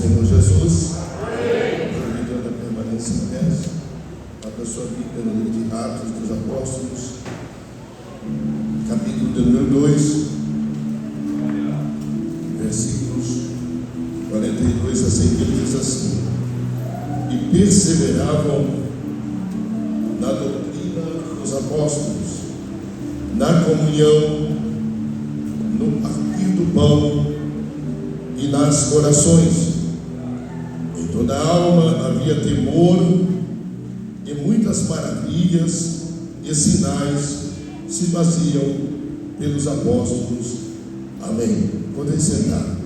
Senhor Jesus. Convido a permanência em pé. Abra sua Bíblia no livro de Atos dos Apóstolos, capítulo de número 2, versículos 42 a seguir, diz assim: e perseveravam na doutrina dos apóstolos, na comunhão, no partir do pão e nas orações. Em toda a alma havia temor, e muitas maravilhas e sinais se faziam pelos apóstolos. Amém. Podem sentar.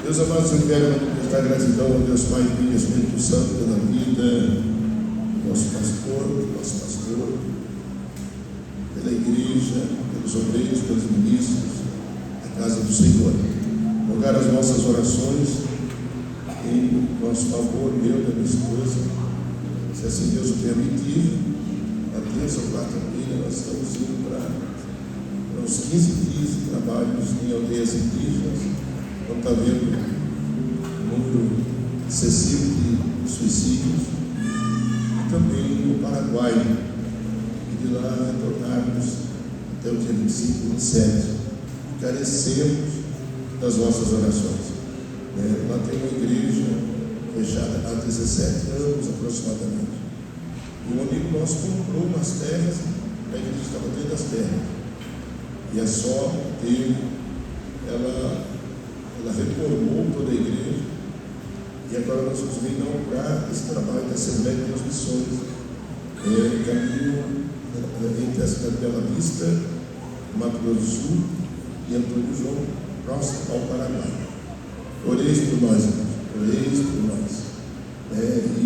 Meus amados, eu quero prestar gratidão ao Deus Pai, Filho e Espírito Santo pela vida do nosso pastor, pela igreja, pelos obreiros, pelos ministros da casa do Senhor. Rogar as nossas orações em nosso favor, meu e da minha esposa, se assim Deus o permitir. Na terça ou quarta-feira nós estamos indo para uns 15 dias de trabalhos em aldeias indígenas. Não está vendo um número excessivo de suicídios, e também no Paraguai, e de lá retornarmos até o dia 25 de 7. Carecemos das vossas orações. Lá tem uma igreja fechada há 17 anos aproximadamente, e um amigo nosso comprou umas terras, a igreja estava dentro das terras, e a sorte dele, ela reformou toda a igreja, e agora nós vamos inaugurar esse trabalho da Assembleia de Deus Missões, caminho entre a cidade de Bela Vista, Mato Grosso do Sul e Antônio João, próximo ao Paraguai. Oreis por nós, irmãos, oreis por nós. E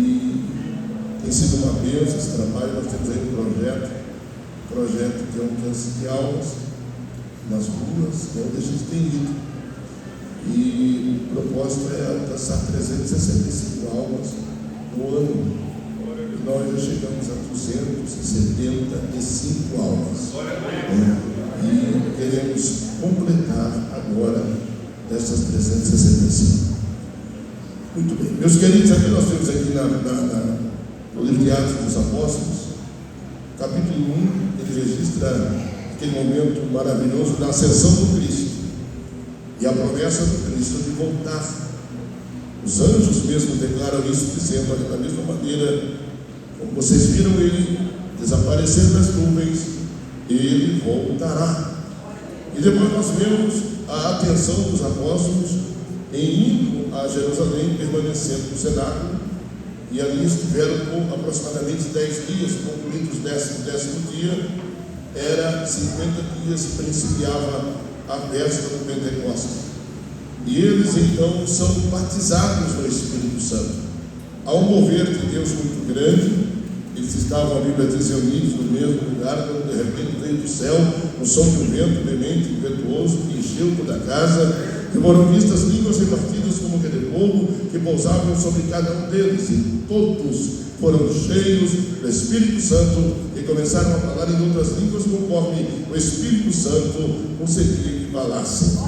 tem sido uma bênção esse trabalho. Nós temos aí um projeto de alcance de almas nas ruas, onde a gente tem ido. E o propósito é alcançar 365 almas no ano. E nós já chegamos a 275 almas. E queremos completar agora dessas 365. Muito bem. Meus queridos, aqui nós temos aqui no livro de Atos dos Apóstolos, capítulo 1, ele registra aquele momento maravilhoso da ascensão do Cristo e a promessa do Cristo de voltar. Os anjos mesmo declaram isso, dizendo: olha, da mesma maneira como vocês viram ele desaparecer das nuvens, ele voltará. E depois nós vemos a atenção dos apóstolos em indo a Jerusalém, permanecendo no cenáculo, e ali estiveram por aproximadamente 10 dias, concluídos o 10º dia, era 50 dias, principiava a festa do Pentecostes. E eles então são batizados no Espírito Santo. Há um mover de Deus muito grande. Eles estavam, a Bíblia diz, reunidos no mesmo lugar, quando de repente veio do céu um som de um vento veemente, impetuoso, que encheu toda a casa, e foram vistas línguas repartidas como que de fogo, que pousavam sobre cada um deles, e todos foram cheios do Espírito Santo e começaram a falar em outras línguas, conforme o Espírito Santo concedia que falassem.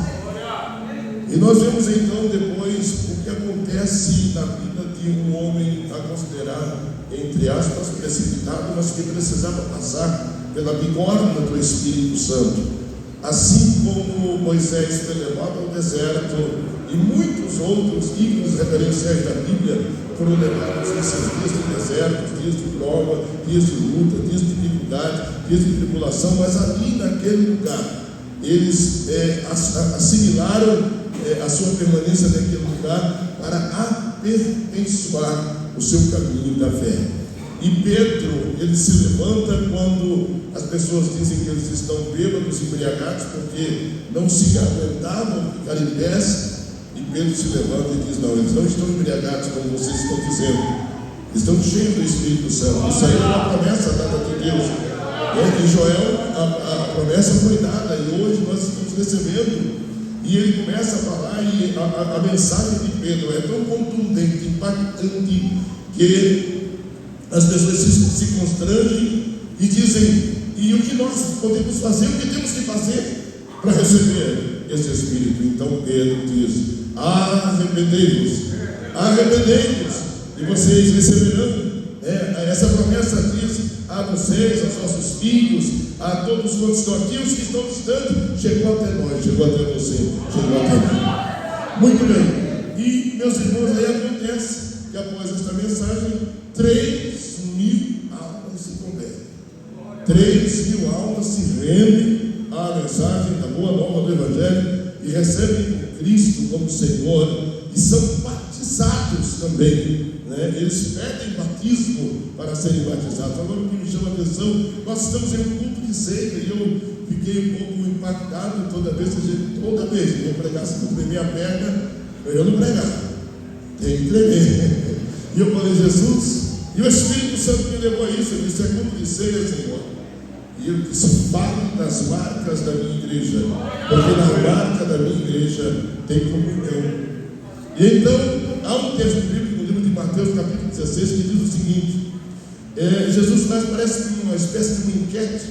E nós vemos então depois o que acontece na vida de um homem a considerar, entre aspas, precipitado, mas que precisava passar pela bigorna do Espírito Santo. Assim como Moisés foi levado ao deserto e muitos outros ícones referenciais da Bíblia foram levados nesses dias de deserto, dias de prova, dias de luta, dias de dificuldade, dias de tribulação, mas ali naquele lugar eles assimilaram a sua permanência naquele lugar para aperfeiçoar o seu caminho da fé. E Pedro, ele se levanta quando as pessoas dizem que eles estão bêbados, embriagados, porque não se aguentavam ficar em pés. E Pedro se levanta e diz: não, eles não estão embriagados como vocês estão dizendo, estão cheios do Espírito Santo. Isso aí é uma promessa dada de Deus. Em Joel a promessa foi dada, e hoje nós estamos recebendo. E ele começa a falar, e a mensagem de Pedro é tão contundente, impactante, que as pessoas se constrangem e dizem: e o que nós podemos fazer, o que temos que fazer para receber esse Espírito. Então Pedro diz: arrependei-vos, arrependei-vos, e vocês receberão. Essa promessa diz a vocês, aos nossos filhos, a todos quantos estão aqui, os que estão distantes, chegou até nós, chegou até você, chegou até mim. Muito bem. E, meus irmãos, aí acontece que após esta mensagem, 3.000 almas se convertem. 3.000 almas se rendem à mensagem da boa nova do Evangelho e recebem Cristo como Senhor e são batizados também. Eles pedem batismo para serem batizados. Agora, o que me chama a atenção, nós estamos em um culto de ceia e eu fiquei um pouco impactado toda vez que eu pregasse, se eu tremer a perna, eu não pregava, tem que tremer. E eu falei: Jesus, e o Espírito Santo me levou a isso. Eu disse: é culto de ceia, Senhor. E ele disse: fale das marcas da minha igreja, porque na marca da minha igreja tem comunhão. E então, há um texto bíblico no livro de Mateus, capítulo 16, que diz o seguinte: Jesus faz, parece que uma espécie de uma enquete,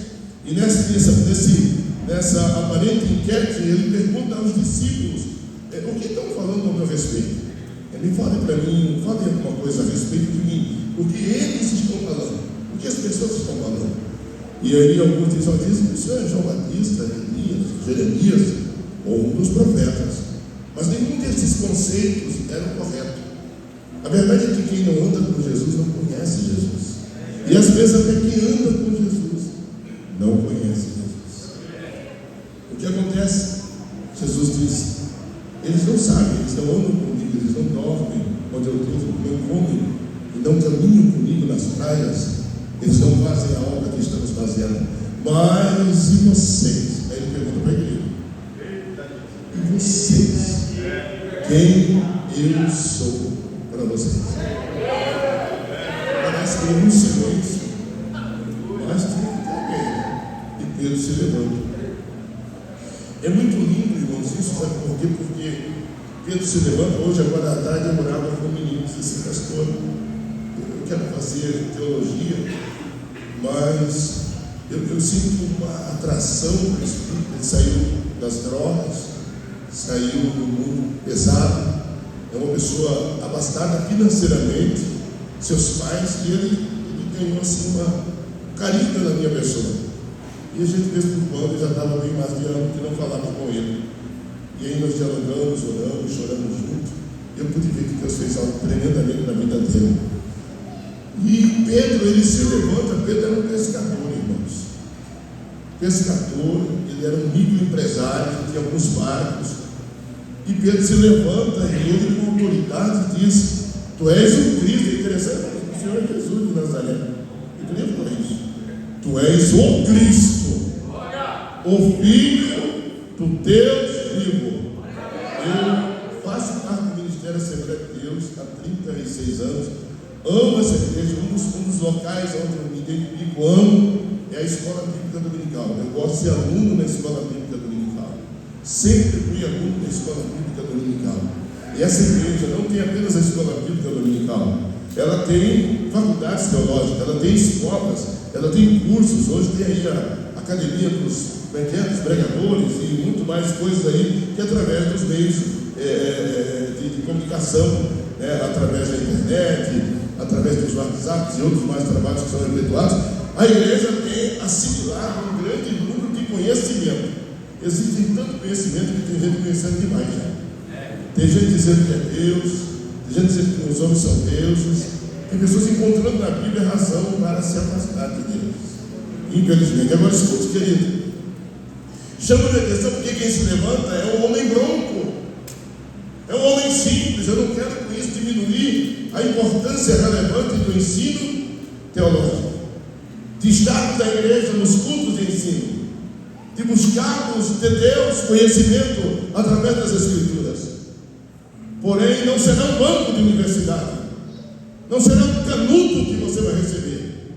e nessa aparente enquete, ele pergunta aos discípulos: o que estão falando ao meu respeito? Me fale para mim, fale alguma coisa a respeito de mim, o que eles estão falando, o que as pessoas estão falando. E aí alguns dizem que isso é João Batista, Elias, Jeremias, ou um dos profetas. Mas nenhum desses conceitos era correto. A verdade é que quem não anda com Jesus não conhece Jesus. E às vezes até quem anda com Jesus não conhece Jesus. O que acontece? Jesus diz: eles não sabem, eles não andam comigo, eles não dormem onde eu estou, não comem e não caminham comigo nas praias, eles não fazem a obra que estamos fazendo. Mas e vocês? Aí ele pergunta para a igreja: e vocês? Quem eu sou para vocês? Parece que é um silêncio, mas tem que ter alguém. E Pedro se levanta. É muito lindo, irmãos, isso, sabe por quê? Porque Pedro se levanta. Hoje, agora à tarde, eu morava com um menino que disse: pastor, eu quero fazer teologia, mas eu sinto uma atração para o Espírito. Ele saiu das drogas, saiu do mundo pesado, é uma pessoa abastada financeiramente, seus pais, e ele ganhou assim um carinho pela minha pessoa. E a gente, de vez em quando, já estava bem mais de ano que não falava com ele. E aí nós dialogamos, oramos, choramos juntos. Eu pude ver que Deus fez algo tremendamente na vida dele. E Pedro, ele se levanta. Pedro era um pescador, irmãos. Pescador, ele era um microempresário, tinha alguns barcos. E Pedro se levanta e ele, com autoridade, diz: tu és o Cristo. É interessante, o Senhor é Jesus de Nazaré. Eu queria falar isso. Tu és o Cristo, o Filho do Deus vivo. Eu faço parte do Ministério Assembleia de Deus há 36 anos. Amo essa igreja. Um dos locais onde eu me identifico, amo, é a Escola Bíblica Dominical. Eu gosto de ser aluno na Escola Bíblica Dominical. Sempre fui aluno da Escola Bíblica Dominical. E essa igreja não tem apenas a Escola Bíblica Dominical. Ela tem faculdades teológicas, ela tem escolas, ela tem cursos. Hoje tem aí a academia dos pregadores e muito mais coisas aí, que através dos meios de comunicação, através da internet, através dos WhatsApps e outros mais trabalhos que são efetuados, a igreja tem assimilado um grande número de conhecimento. Existe tanto conhecimento que tem gente conhecendo demais já. Tem gente dizendo que é Deus, tem gente dizendo que os homens são deuses, tem pessoas encontrando na Bíblia razão para se afastar de Deus. Infelizmente. Agora escute, querido. Chama a atenção porque quem se levanta é um homem bronco, é um homem simples. Eu não quero com isso diminuir a importância relevante do ensino teológico, de estarmos na igreja nos cultos de ensino, de buscarmos de Deus conhecimento através das Escrituras. Porém, não será um banco de universidade, não será um canudo que você vai receber,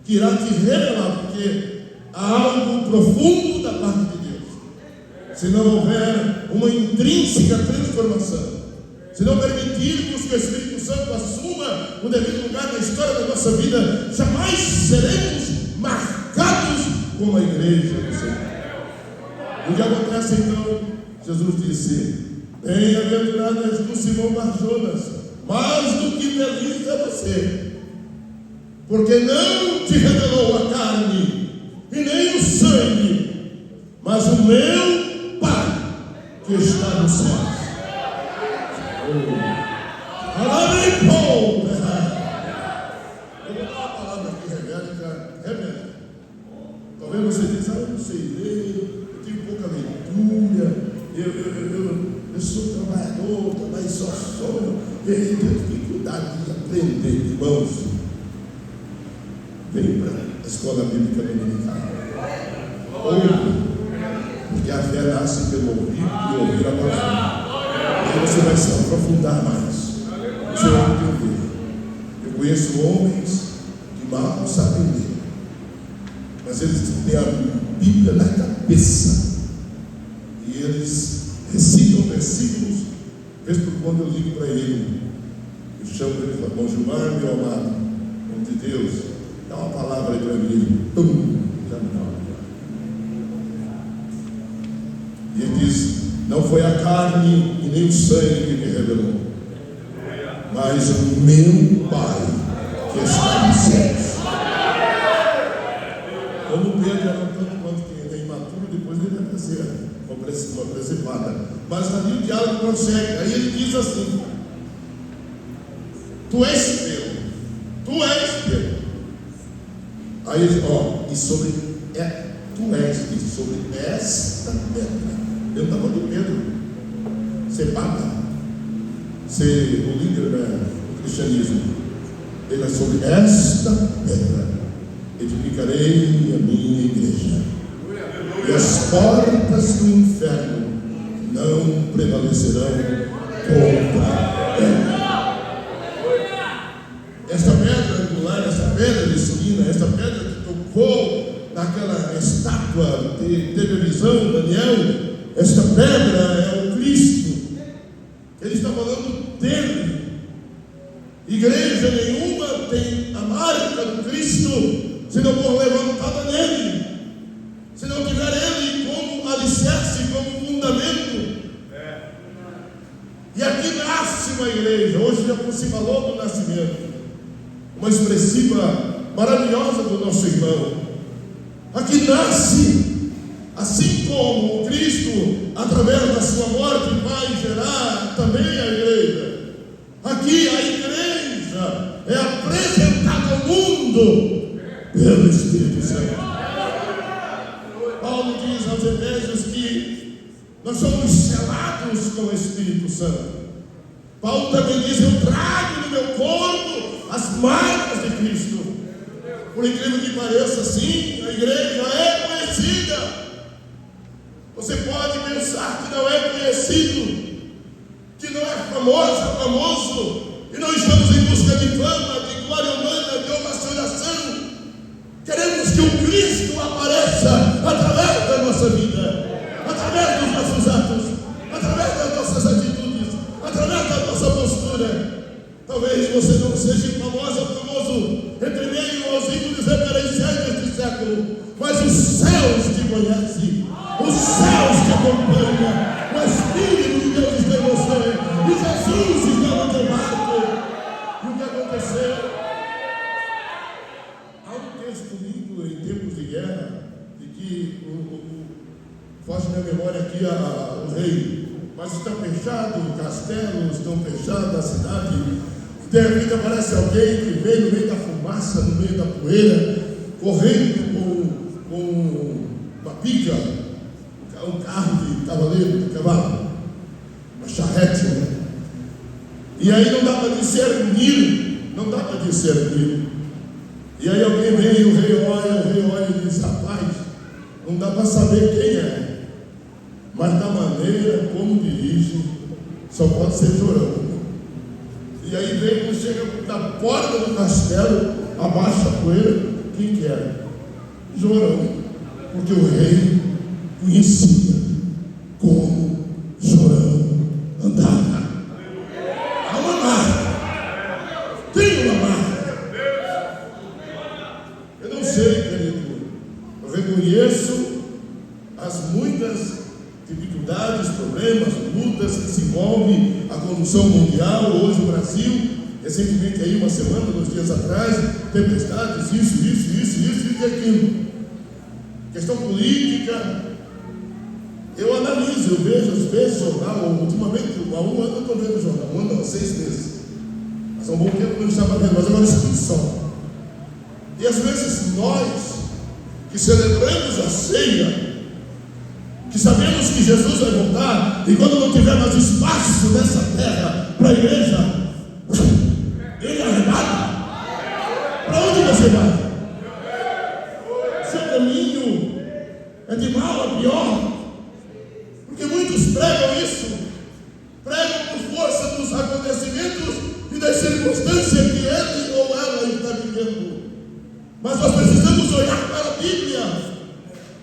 que irá te revelar, porque há algo profundo da parte de Deus. Se não houver uma intrínseca transformação, se não permitirmos que o Espírito Santo assuma o devido lugar na história da nossa vida, jamais seremos marcados como a igreja do Senhor. O que acontece então? Jesus disse: bem-aventurado és tu, Simão Barjonas, mais do que feliz é você, porque não te revelou a carne e nem o sangue, mas o meu Pai que está nos céus. Amém, Paulo. Eu vou dar uma palavra aqui, revela. Talvez você diz: eu não sei ler, eu tenho pouca leitura, eu sou trabalhador, também só sonho, eu tenho dificuldade de aprender. Irmãos, vem para a escola bíblica dominical. Porque a fé nasce pelo ouvir e ouvir a palavra. Aí você vai se aprofundar mais. Você vai entender. Eu conheço homens que mal não sabem ler, mas eles têm a Bíblia na cabeça e eles recitam versículos. Vez por quando eu ligo para ele, eu chamo ele e falo: bom, Gilmar, meu amado, nome de Deus, dá uma palavra aí para mim. Já me dá uma palavra. E ele diz: não foi a carne e nem o sangue que me revelou, mas o meu Pai que está nos céus. Como Pedro era tanto quanto que ele é imaturo, depois ele vai fazer uma preservada. Mas ali o diálogo consegue. Aí ele diz assim: tu és Pedro, tu és Pedro. Aí ele diz: e sobre tu és, e sobre esta pedra. Eu não estava de Pedro ser papa, ser o líder do cristianismo. Ele é: sobre esta pedra edificarei a minha igreja, e as portas do inferno não prevalecerão contra ela. Esta pedra angular, esta pedra de Sirina, esta pedra que tocou naquela estátua, teve a visão, Daniel, esta pedra é o Cristo. Ele está falando dele. Igreja nenhuma tem a marca do Cristo se não for levantada nele, se não tiver ele como alicerce, como fundamento. E aqui nasce uma igreja. Hoje já se falou do nascimento, uma expressiva maravilhosa do nosso irmão. Aqui nasce, assim como o Cristo, através da sua morte, vai gerar também a igreja. Aqui a igreja é apresentada ao mundo pelo Espírito Santo. Paulo diz aos Efésios que nós somos selados com o Espírito Santo. Paulo também diz: eu trago no meu corpo as marcas de Cristo. Por incrível que pareça, sim, a igreja é conhecida. Você pode pensar que não é conhecido, que não é famoso, e nós estamos em busca de fama, de glória humana, de ovacionação. Queremos que o Cristo apareça através da nossa vida, através dos nossos atos, através das nossas atitudes, através da nossa postura. Talvez você não seja famoso entre meio aos ídolos referenciais deste século, mas os céus te conhecem, os céus te acompanham, o Espírito de Deus está em você, e Jesus está no teu barco. E o que aconteceu? Há um texto lindo em tempos de guerra, de que foge na memória aqui o rei, mas está fechado o castelo, estão fechadas a cidade, e de repente aparece alguém que vem no meio da fumaça, no meio da poeira, correndo com uma pica, um carro de cavaleiro, de cavalo, uma charrete, né? E aí não dá para discernir, E aí alguém vem e o rei olha e diz: rapaz, não dá para saber quem é, mas da maneira como dirige, só pode ser Jorão. E aí vem, quando chega na porta do castelo, abaixa a poeira, quem que é? Jorão, porque o rei conhecia como Jorão andava. Há uma marca, tem uma marca. Eu não sei, querido, eu reconheço as muitas dificuldades, problemas, envolve a condução mundial, hoje o Brasil, recentemente aí, uma semana, 2 dias atrás, tempestades, isso e aquilo. Questão política. Eu analiso, eu vejo às vezes jornal, ultimamente, há um ano eu estou vendo jornal, um ano não, 6 meses. Mas há um bom tempo eu não estava vendo, mas agora escuto só. E às vezes nós, que celebramos a ceia, que sabemos que Jesus vai voltar, e quando não tiver mais espaço nessa terra para a igreja, Ele arrebata. Para onde você vai? Seu caminho é de mal a pior. Porque muitos pregam isso, pregam por força dos acontecimentos e das circunstâncias que ele ou ela está vivendo. Mas nós precisamos olhar para a Bíblia.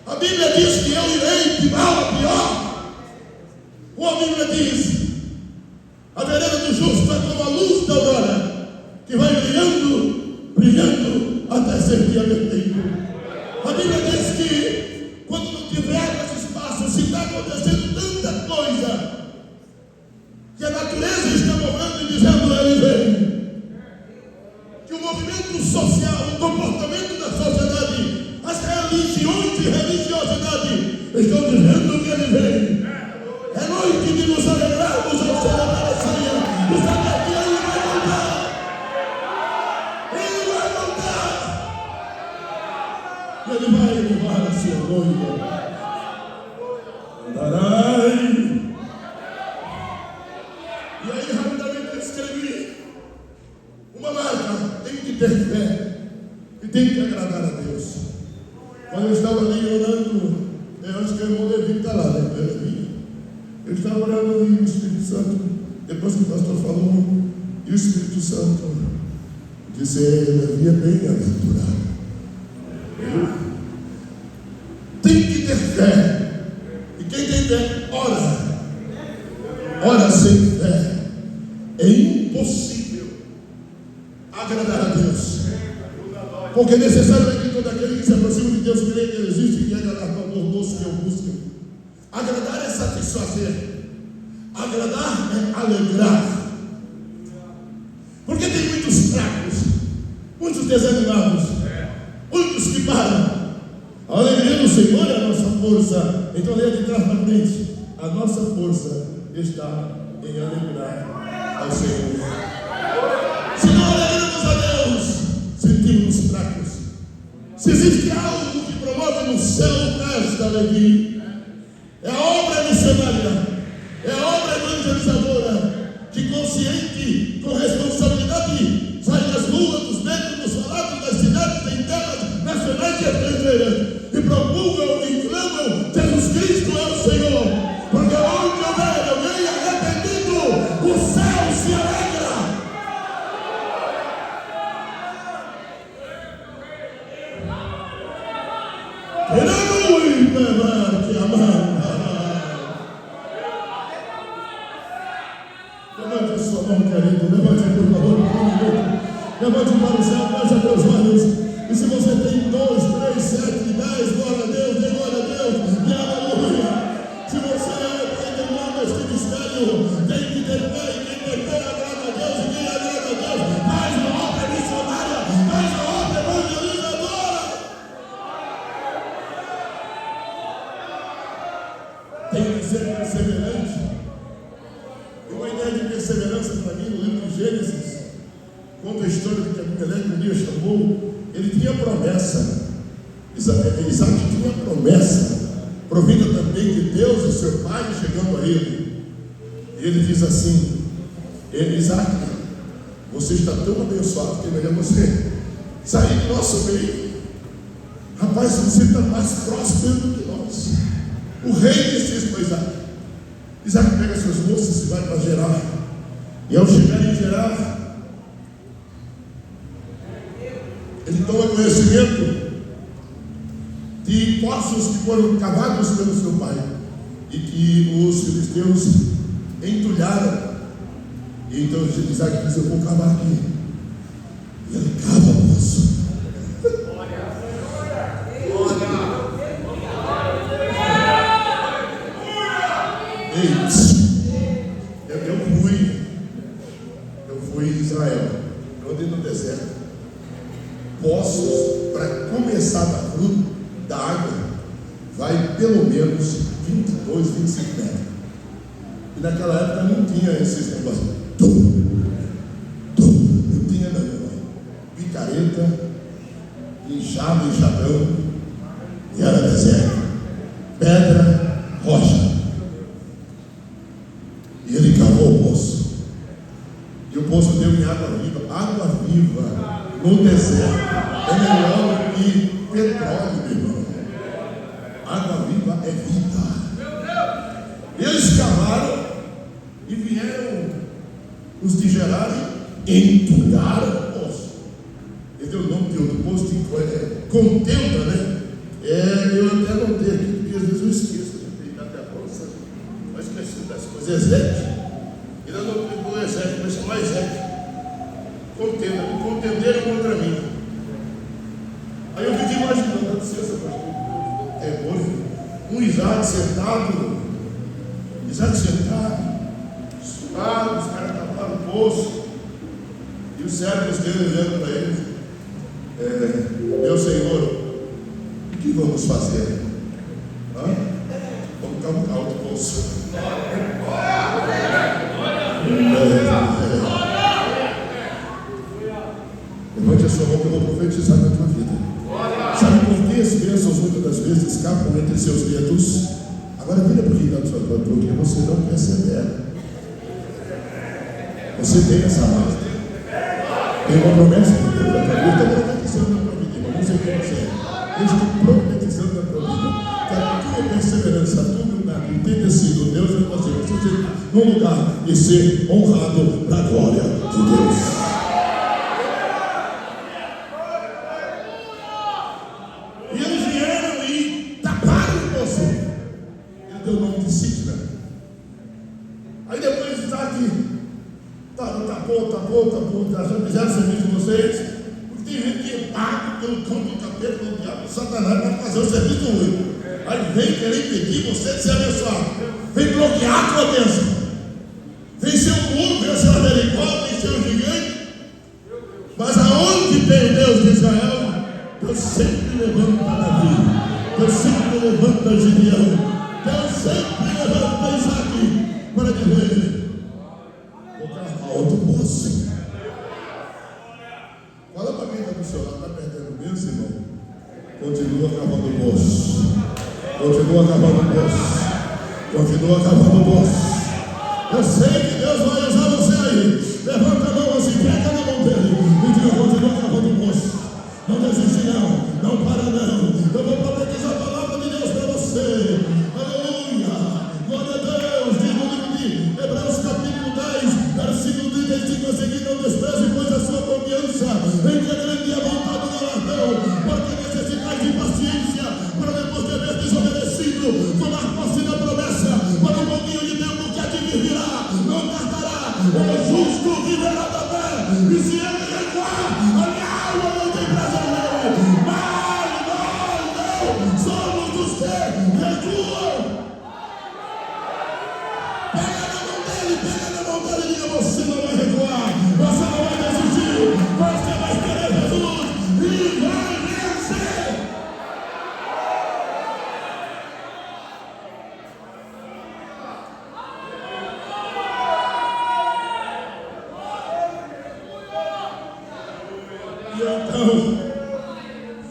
A Bíblia diz que eu irei de mal a pior. Ou a Bíblia diz: a vereda do justo é como a luz da aurora, que vai brilhando até ser dia verdadeiro. A Bíblia diz que quando não tiver mais espaço, se está acontecendo tanta coisa, que a natureza está movendo e dizendo: Ele vem. Que o movimento social, o comportamento da sociedade, as religiões e religiosidade estão dizendo que Ele vem. É noite de nos alegrarmos ao celebrar a ceia, e saber que Ele vai voltar. Ele vai voltar. E Ele vai levar a sua noiva. Andarai. E aí rapidamente eu escrevi uma marca: tem que ter fé e tem que agradar a Deus. Quando eu estava ali orando, eu acho que o irmão Levi está lá, né? Eu estava orando ali, o Espírito Santo, depois que o pastor falou, e o Espírito Santo disse: Levi é bem-aventurado. Tem que ter fé. E quem tem fé, ora. Ora sem fé é impossível agradar a Deus. Porque é necessário que todo aquele que se aproxima de Deus creia que Ele existe e que agradar com o amor doce que eu busco. Agradar é satisfazer. Agradar é alegrar. Porque tem muitos fracos, muitos desanimados, muitos que param. A alegria do Senhor é a nossa força. Então leia de trás para frente. A nossa força está em alegrar ao Senhor. Se não alegramos a Deus, sentimos fracos. Se existe algo que promove no céu esta alegria, é a obra missionária, é a obra evangelizadora, que consciente, com responsabilidade, sai das ruas, dos becos, dos falados, das cidades, internas, nacionais e estrangeiras, e promulgam e clamam: Jesus Cristo é o Senhor. Porque onde houver alguém arrependido, o céu se alegra. Levante a sua mão, querido. Levante, por favor. Levante para o céu, feche teus olhos. E se você tem 2, 3, 7, 10, glória a Deus, dê glória a Deus, dê aleluia. Se você tem demônio neste mistério, tem que ter fé, e quem tem fé agrada a Deus, e quem agrada a Deus faz uma obra missionária, faz uma obra evangelizadora. Tem que ser perseverante. E uma ideia de perseverança para mim, no livro de Gênesis, conta a história de que Abimeleque um dia chamou. Ele tinha promessa. Isaac tinha promessa, provida também de Deus e seu pai, chegando a ele. E ele diz assim: Isaac, você está tão abençoado que é melhor você sair do nosso meio. Rapaz, você está mais próspero do que nós. O rei disse isso para Isaac. Isaac pega suas moças e vai para Gerar. E ao chegar em Gerar, ele toma conhecimento de poços que foram cavados pelo seu pai e que os filisteus entulharam. E então Isaac diz: eu vou cavar aqui. E ele cava o poço. Israel, onde no deserto, poços para começar da água, vai pelo menos 22, 25 metros. E naquela época não tinha esses negócios. Não tinha não. Picareta, enxadão, e era deserto, pedra, rocha. E ele cavou o poço. E o poço deu em água viva. Água viva no deserto é melhor que petróleo, meu irmão. Água viva é vida. Eles cavaram e vieram os de Gerar e entulharam o poço. Ele deu o nome de outro poço de contenda, né? Eu até não tenho aqui, porque às vezes eu esqueço. Até a bolsa, mas esqueci das coisas. Ezequiel. Ele não pegou o Ezequiel, mas chamou Ezequiel. Contenda, me contenderam contra mim. Aí eu fiquei imaginando, dá licença, pastor, um Isaac sentado, suado, os caras taparam o poço, e os servos dele olhando para eles: meu Senhor, o que vamos fazer? Vamos cavar outro poço. Levante a sua mão que eu vou profetizar na tua vida. Sabe por que as bênçãos muitas das vezes escapam entre seus dedos? Agora vira para o rio da sua mão, porque você não percebe. Você tem essa marca. Tem uma promessa de Deus na tua vida. Eu estou profetizando na tua vida, irmão. Não sei quem você é. Eu estou profetizando na tua vida que a tua perseverança, a tua humildade, tem descido Deus em você. Você está num lugar de ser honrado para a glória de Deus. Já fizeram serviço de vocês? Porque tem gente que é pago pelo cão do capeta, pelo diabo, Satanás, para fazer o serviço ruim. Aí vem querer impedir você de ser abençoado, vem bloquear a tua bênção, vem ser um muro, vem ser uma Jericó, vem ser um gigante. Mas aonde tem o Deus de Israel, Deus sempre levanta Davi, Deus sempre levanta Gideão, Deus sempre levanta Isaac para dizer: vou cavar outro poço. Fala para quem está do seu lado: está perdendo mesmo, irmão? Continua cavando o poço. Continua cavando o poço. Continua cavando o poço. Eu sei que Deus vai usar você aí. Levanta a mão assim, pega na mão dele e diga: continua cavando o poço. Não desiste não, não para não. Eu vou profetizar a palavra de Deus para você. Aleluia, glória a Deus. Diz no livro de Hebreus capítulo 10, versículo 35 a seguir: não despreze, pois, a sua confiança, em que a grande é a vontade do galardão, porque necessitais de paciência, para depois de haver desobedecido, tomar posse da promessa. Para um pouquinho de tempo que a te virá, não tardará, o justo viverá da fé, e se ele recuar, a minha alma não tem prazer nele. Mas nós não somos dos que recuam. Pega na mão dele e diga: você não vai recuar, você não vai desistir, você vai querer Jesus e vai vencer. E então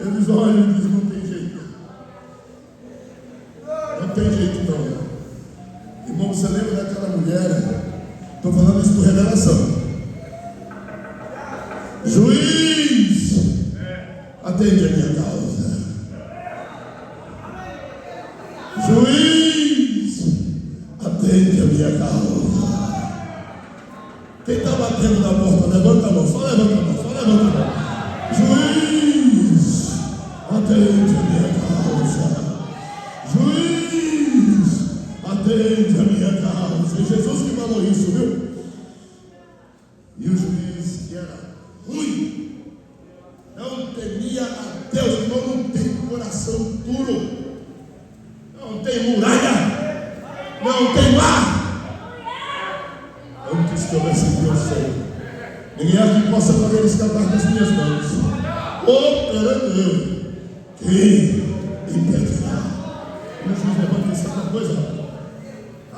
eles olham e dizem: não tem jeito, não tem jeito não. Irmão, você lembra daquela mulher? Estou falando isso por revelação. Juiz, atende a minha causa. Juiz, atende a minha causa. Quem está batendo na porta, levanta a mão, só levanta a mão, só levanta a mão. Juiz, atende a minha causa. Juiz, atende a minha causa. E Jesus que falou isso, viu? E o juiz, que era ruim, não temia a Deus, não tem coração duro, não tem muralha, não tem mar. Antes que eu recebi o Senhor, Ninguém aqui possa poder escapar das minhas mãos. Operando. Quem impedirá? Como Jesus levanta essa coisa,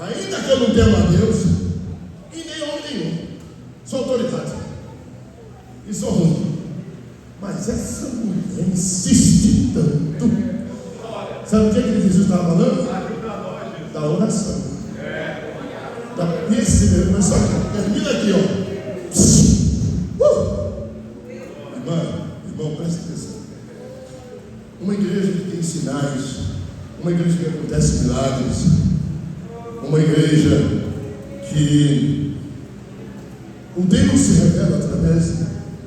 ainda que eu não tema a Deus e nem homem nenhum, sou autoridade e sou ruim, mas essa mulher insiste tanto. Sabe o que Jesus estava falando? Da oração, da perseverança. Mas só que termina aqui, ó. Irmão, presta atenção. Uma igreja que tem sinais, uma igreja que acontece milagres, uma igreja que o Deus se revela através.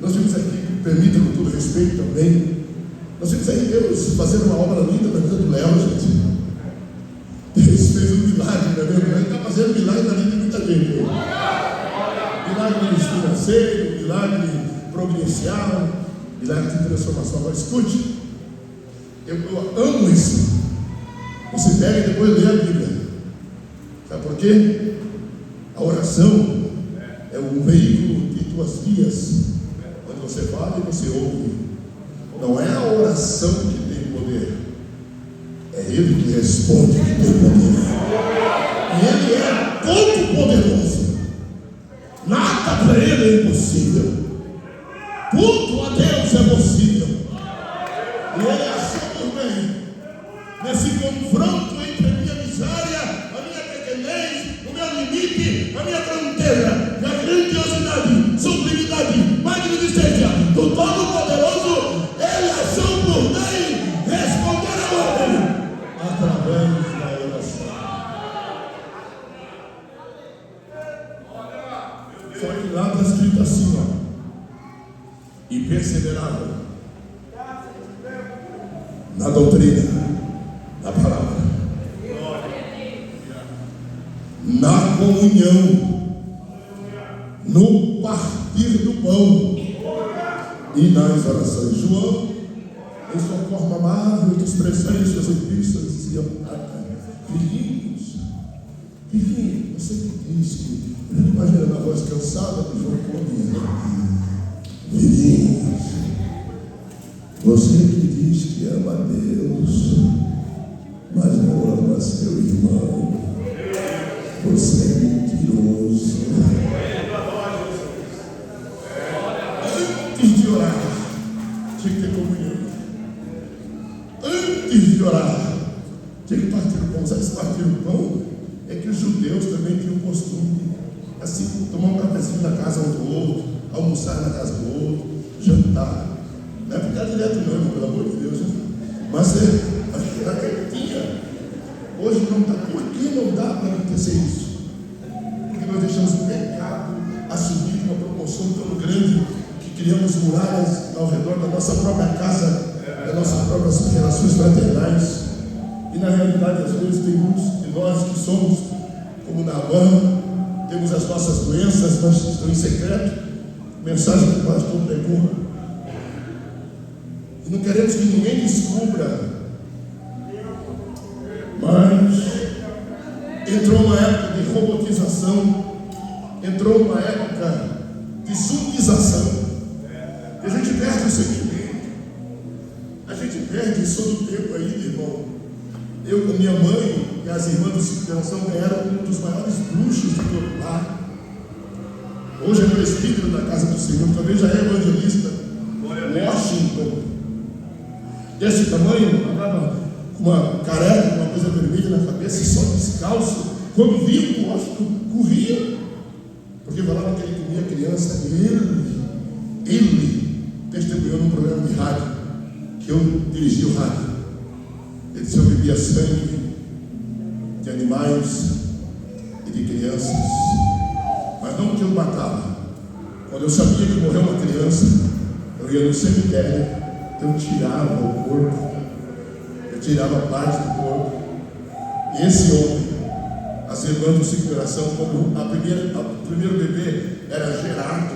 Nós vimos aqui, permita com todo respeito também, nós vimos aí Deus fazendo uma obra linda na vida do Léo, gente. Deus fez um milagre na vida, ele está fazendo milagre na vida de muita gente. Milagre financeiro, milagre providencial, milagre de transformação. Agora escute, eu amo isso. Você pega e depois lê a Bíblia. Sabe por quê? A oração é um veículo de duas vias, onde você fala e você ouve. Não é a oração que tem poder, é Ele que responde que tem poder. E Ele é todo poderoso. Nada para Ele é impossível. Tudo a Deus é possível. E Ele achou por bem, nesse confronto entre a minha miséria, a minha pequenez, o meu limite, a minha fronteira, e a grandiosidade, sublimidade, magnificência do Todo-Poderoso, Ele achou por bem responder a ordem através da oração. Só que lá está escrito assim, ó. E perseveraram na doutrina, na palavra, na comunhão, no partir do pão e nas orações. João, em sua forma amável de expressar em suas epístolas, dizia: filhinhos, você que diz que, imagina na voz cansada de João Paulo, filhinhos, você que diz que ama a Deus, mas não ama seu irmão, você é mentiroso. Antes de orar, tinha que ter comunhão. Antes de orar, tinha que partir o pão. Sabe se partir o pão? É que os judeus também tinham o costume, assim, tomar um cafezinho na casa um do outro, almoçar na casa do outro, jantar. Não é ficar direto não, irmão, pelo amor de Deus, né? Mas naquele dia, hoje não dá. Por que não dá para acontecer isso? Porque nós deixamos o pecado assumir uma proporção tão grande que criamos muralhas ao redor da nossa própria casa, das nossas próprias relações fraternais. E na realidade, às vezes, tem muitos de nós que somos como Naamã, temos as nossas doenças, mas estão em secreto. Mensagem que o pastor pregou. E não queremos que ninguém descubra. Mas entrou uma época de robotização, entrou uma época de zumbização, e a gente perde o sentimento, a gente perde isso todo o tempo aí, irmão. Eu, a minha mãe e as irmãs do ciclo de geração eram um dos maiores bruxos de todo lá. Hoje é presbítero da casa do Senhor, talvez já é evangelista. Washington, desse tamanho, andava com uma careca, com uma coisa vermelha na cabeça e só descalço. Quando via o Washington, corria, porque falava que ele comia criança. Ele testemunhou num programa de rádio, que eu dirigi o rádio. Ele disse: eu bebia sangue de animais e de crianças, mas não que eu matava. Quando eu sabia que morreu uma criança, eu ia no cemitério, eu tirava o corpo, eu tirava parte do corpo. E esse homem, as irmãs do ciclo de oração, quando o primeiro bebê era gerado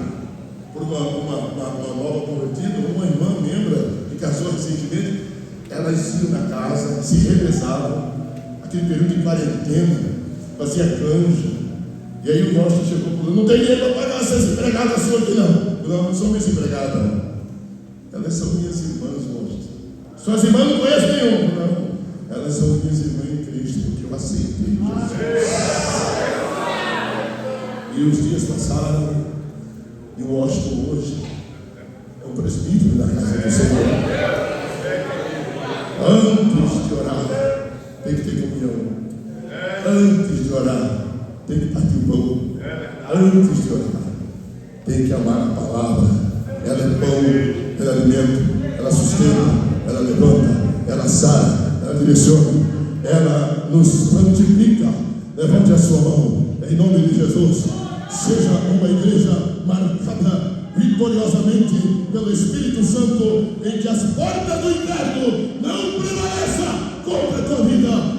por uma nova convertida, uma irmã membra que casou recentemente, elas iam na casa, se revezavam, aquele período de quarentena, fazia canja, E aí o Washington chegou falando: não tem dinheiro para pagar essas empregadas suas aqui não. Não são minhas empregadas não. Elas são minhas irmãs, Washington. Suas irmãs não conheço nenhum. Não. Elas são minhas irmãs em Cristo, porque eu aceitei Jesus. E os dias passaram, e o Washington hoje é um presbítero da casa do Senhor. Antes de orar, tem que ter comunhão. Antes de orar, tem que partir o pão. Antes de orar, tem que amar a palavra. Ela é pão, ela é alimento, ela sustenta, ela levanta, ela sara, ela direciona, ela nos santifica. Levante a sua mão, em nome de Jesus. Seja uma igreja marcada vitoriosamente pelo Espírito Santo, em que as portas do inferno não prevaleçam contra a tua vida.